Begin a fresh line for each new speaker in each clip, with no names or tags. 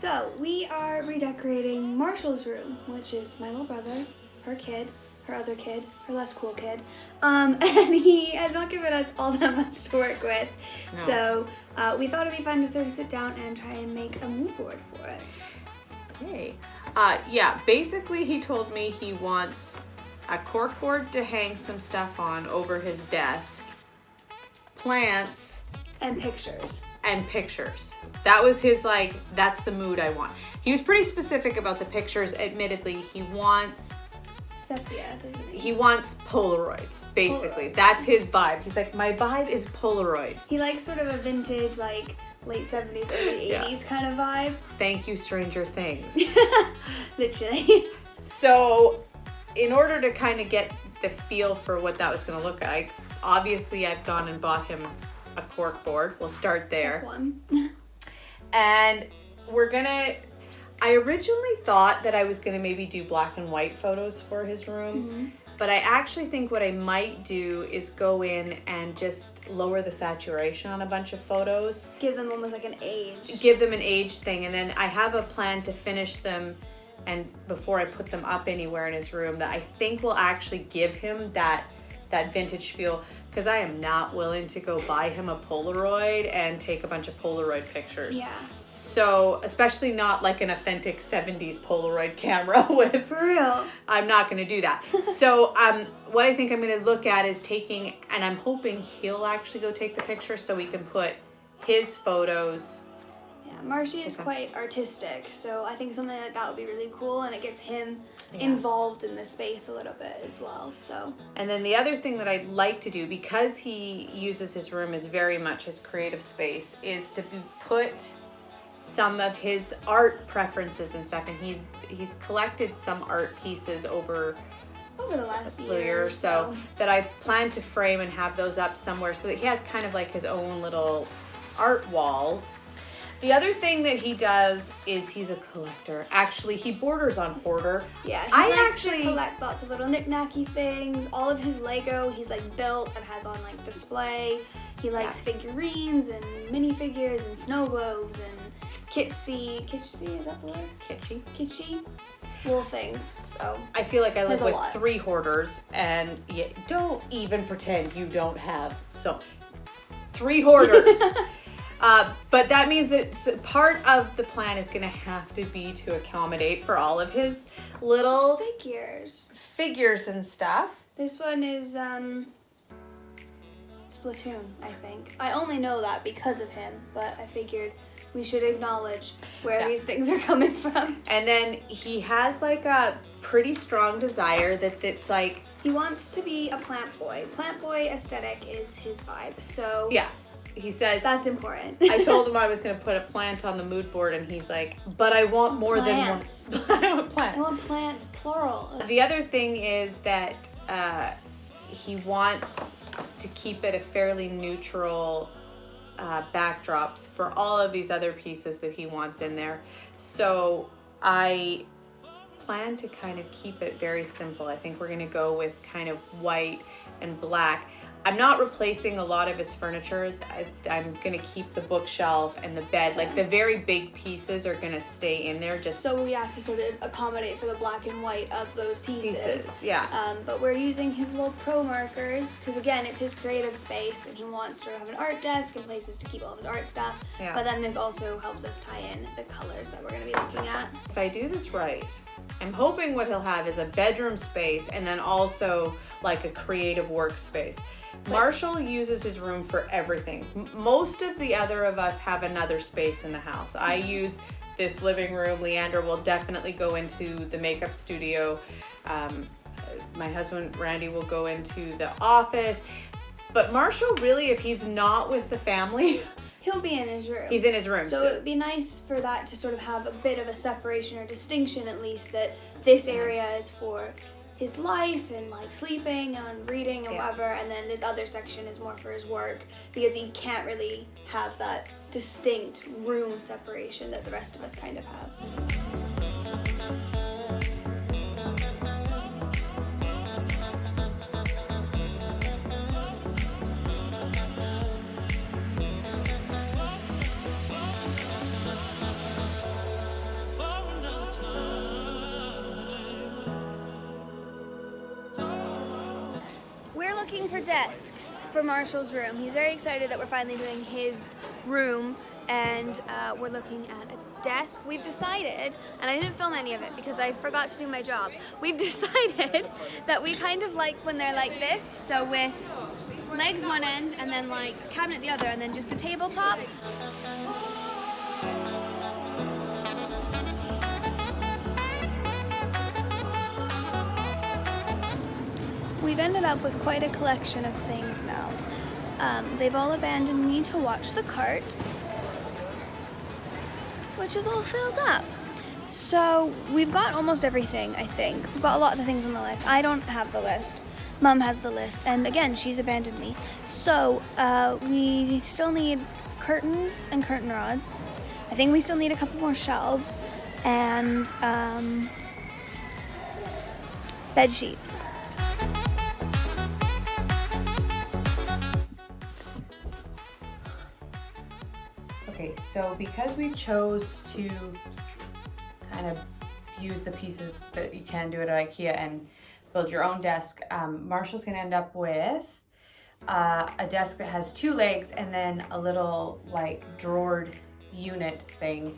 So, we are redecorating Marshall's room, which is my little brother, her kid, her other kid, her less cool kid. And he has not given us all that much to work with. No. So, we thought it'd be fun to sort of sit down and try and make a mood board for it.
Yay. Yeah, basically he told me he wants a corkboard to hang some stuff on over his desk, plants,
and pictures.
That was his, like, that's the mood I want. He was pretty specific about the pictures. Admittedly, he wants
sepia, doesn't he?
He wants Polaroids, basically. That's his vibe. He's like, my vibe is Polaroids.
He likes sort of a vintage, like, late 70s, early 80s kind of vibe.
Thank you, Stranger Things.
Literally.
So, in order to kind of get the feel for what that was going to look like, obviously I've gone and bought him a cork board. We'll start there.
Step one.
And I originally thought that I was going to maybe do black and white photos for his room, but I actually think what I might do is go in and just lower the saturation on a bunch of photos.
Give them almost like an age.
Give them an age thing, and then I have a plan to finish them and before I put them up anywhere in his room that I think will actually give him that vintage feel, because I am not willing to go buy him a Polaroid and take a bunch of Polaroid pictures.
Yeah.
So, especially not like an authentic 70s Polaroid camera with...
For real.
I'm not going to do that. So, what I think I'm going to look at is taking, and I'm hoping he'll actually go take the picture so we can put his photos...
Marshy is quite artistic, so I think something like that would be really cool, and it gets him involved in the space a little bit as well. So. And
then the other thing that I'd like to do, because he uses his room as very much his creative space, is to put some of his art preferences and stuff, and he's collected some art pieces over
the last year
or so that I plan to frame and have those up somewhere so that he has kind of like his own little art wall. The other thing that he does is he's a collector. Actually, he borders on hoarder.
Yeah, he likes to collect lots of little knick-knacky things. All of his Lego he's like built and has on like display. He likes figurines and minifigures and snow globes and kitschy, is that the word? Kitschy. Little things. So
I feel like I live with 3 hoarders, and don't even pretend you don't have 3 hoarders. But that means that part of the plan is going to have to be to accommodate for all of his little figures and stuff.
This one is Splatoon, I think. I only know that because of him, but I figured we should acknowledge where these things are coming from.
And then he has like a pretty strong desire that it's like...
He wants to be a plant boy. Plant boy aesthetic is his vibe, so...
Yeah. He says...
That's important.
I told him I was going to put a plant on the mood board, and he's like, but I want more than one. I want plants.
I want plants, plural.
The other thing is that he wants to keep it a fairly neutral backdrops for all of these other pieces that he wants in there. So I plan to kind of keep it very simple. I think we're going to go with kind of white and black. I'm not replacing a lot of his furniture. I'm going to keep the bookshelf and the bed. Like, the very big pieces are going to stay in there. So
we have to sort of accommodate for the black and white of those pieces.
Yeah.
But we're using his little pro markers because, again, it's his creative space, and he wants to have an art desk and places to keep all of his art stuff. Yeah. But then this also helps us tie in the colors that we're going to be looking at.
If I do this right, I'm hoping what he'll have is a bedroom space and then also like a creative workspace. Marshall uses his room for everything. Most of the other of us have another space in the house. I use this living room. Leander will definitely go into the makeup studio. My husband, Randy, will go into the office. But Marshall, really, if he's not with the family...
He'll be in his room.
He's in his room.
So it would be nice for that to sort of have a bit of a separation or distinction, at least, that this area is for his life and like sleeping and reading and whatever, and then this other section is more for his work, because he can't really have that distinct room separation that the rest of us kind of have. looking for desks for Marshall's room. He's very excited that we're finally doing his room, and we're looking at a desk. We've decided, and I didn't film any of it because I forgot to do my job. We've decided that we kind of like when they're like this, so with legs one end and then like a cabinet the other, and then just a tabletop. We've ended up with quite a collection of things now. They've all abandoned me to watch the cart, which is all filled up. So we've got almost everything, I think. We've got a lot of the things on the list. I don't have the list. Mom has the list, and again, she's abandoned me. So we still need curtains and curtain rods. I think we still need a couple more shelves and bed sheets.
Okay, so because we chose to kind of use the pieces that you can do it at IKEA and build your own desk, Marshall's gonna end up with a desk that has 2 legs and then a little like drawered unit thing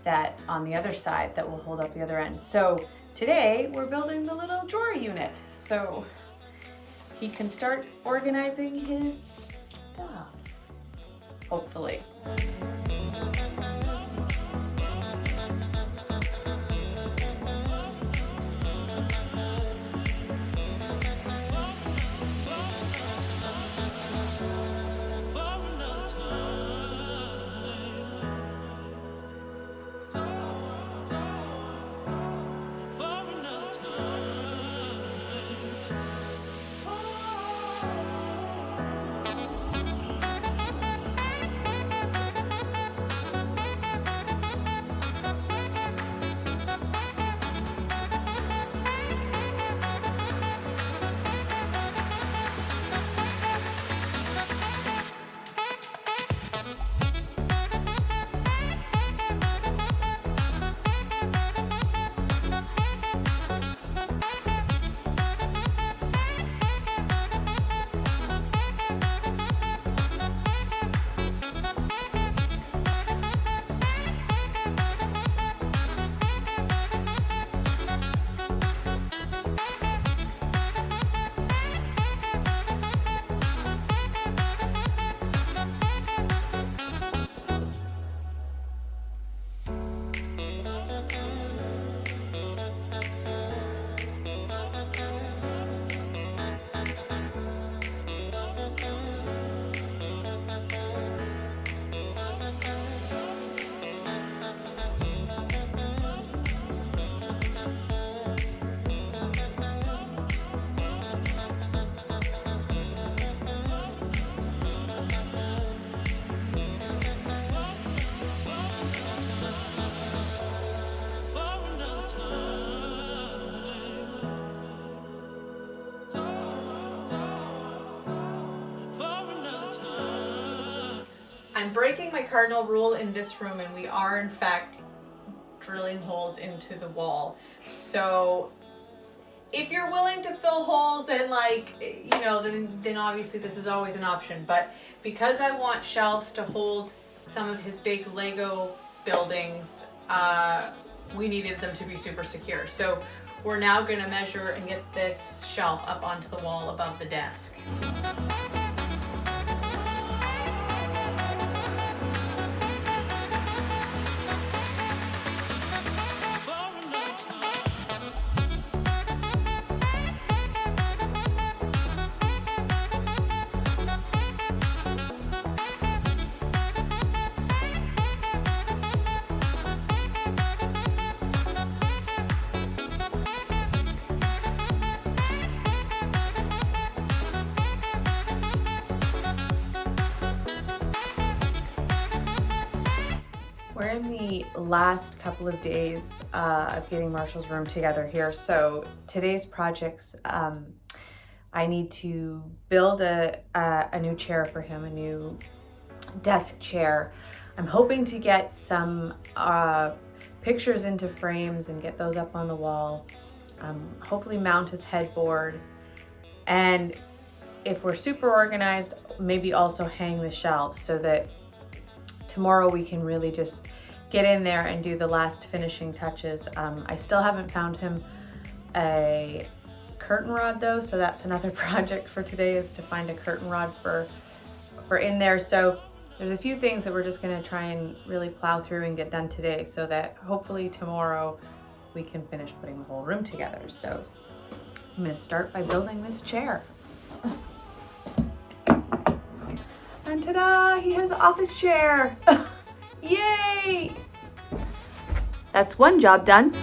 that on the other side that will hold up the other end. So today we're building the little drawer unit so he can start organizing his stuff, hopefully. I'm breaking my cardinal rule in this room, and we are in fact drilling holes into the wall. So if you're willing to fill holes and then obviously this is always an option. But because I want shelves to hold some of his big Lego buildings, we needed them to be super secure. So we're now gonna measure and get this shelf up onto the wall above the desk. We're in the last couple of days of getting Marshall's room together here. So today's projects, I need to build a new chair for him, a new desk chair. I'm hoping to get some pictures into frames and get those up on the wall. Hopefully mount his headboard. And if we're super organized, maybe also hang the shelves so that tomorrow we can really just get in there and do the last finishing touches. I still haven't found him a curtain rod though, so that's another project for today, is to find a curtain rod for in there. So there's a few things that we're just gonna try and really plow through and get done today, so that hopefully tomorrow we can finish putting the whole room together. So I'm gonna start by building this chair. And ta-da, he has an office chair. Yay! That's one job done.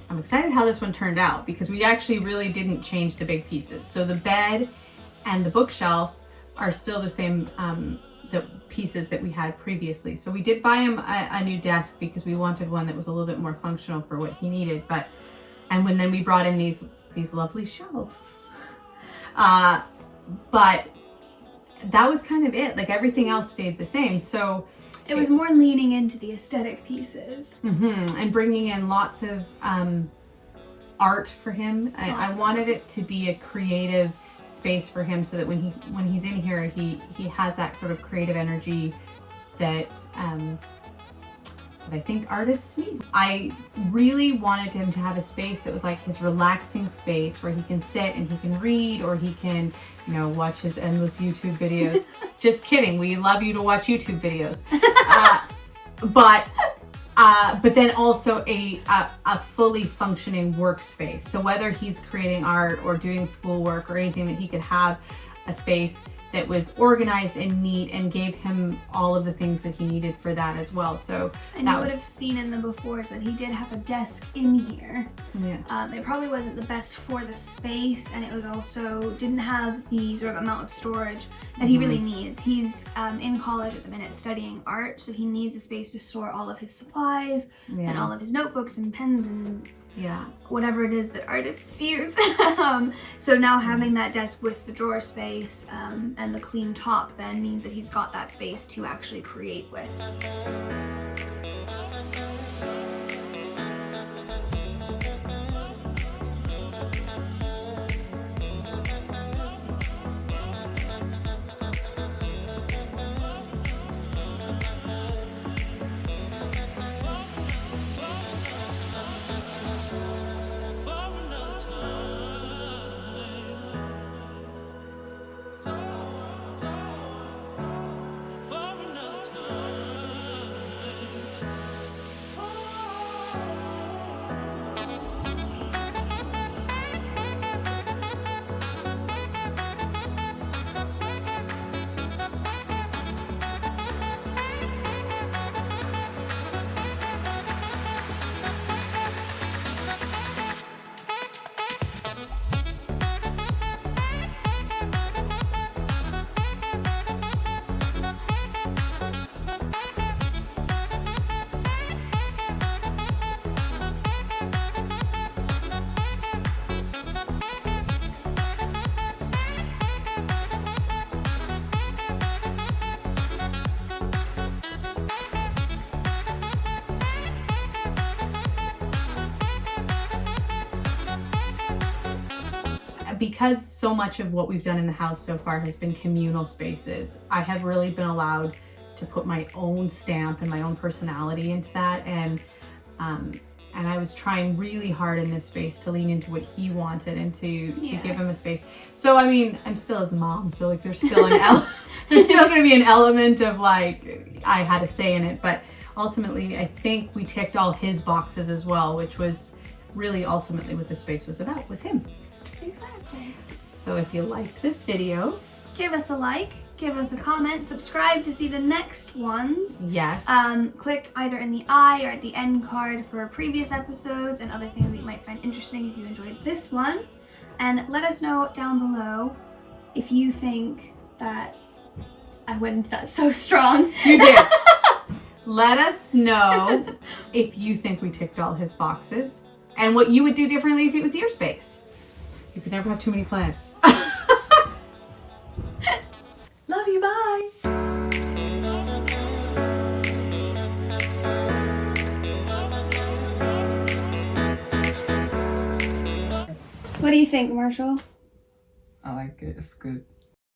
I'm excited how this one turned out because we actually really didn't change the big pieces. So the bed and the bookshelf are still the same the pieces that we had previously. So we did buy him a new desk because we wanted one that was a little bit more functional for what he needed. And then we brought in these lovely shelves. But that was kind of it. Like everything else stayed the same. So
it was more leaning into the aesthetic pieces.
And bringing in lots of art for him. I wanted it to be a creative space for him, so that when he's in here, he has that sort of creative energy that I think artists need. I really wanted him to have a space that was like his relaxing space where he can sit and he can read, or he can, watch his endless YouTube videos. Just kidding. We love you to watch YouTube videos. But then also a fully functioning workspace. So whether he's creating art or doing schoolwork or anything, that he could have a space that was organized and neat and gave him all of the things that he needed for that as well. So
and you would have seen in the befores that he did have a desk in here. Yeah. It probably wasn't the best for the space, and it was also didn't have the sort of amount of storage that he really needs. He's in college at the minute studying art, so he needs a space to store all of his supplies and all of his notebooks and pens and whatever it is that artists use. So now having that desk with the drawer space and the clean top then means that he's got that space to actually create with.
Because so much of what we've done in the house so far has been communal spaces, I have really been allowed
to put my own stamp and my own personality into that. And I was trying really hard in this space to lean into what he wanted and to give him a space. So I mean, I'm still his mom, so like there's still there's still going to be an element of like I had a say in it, but ultimately I think we ticked all his boxes as well, which was really ultimately what the space was about, was him.
Exactly.
So if you liked this video,
give us a like, give us a comment, subscribe to see the next ones.
Yes.
Click either in the eye or at the end card for previous episodes and other things that you might find interesting if you enjoyed this one. And let us know down below if you think that I went into that so strong.
You did. Let us know if you think we ticked all his boxes and what you would do differently if it was your space. You could never have too many plants. Love you, bye.
What do you think, Marshall?
I like it. It's good.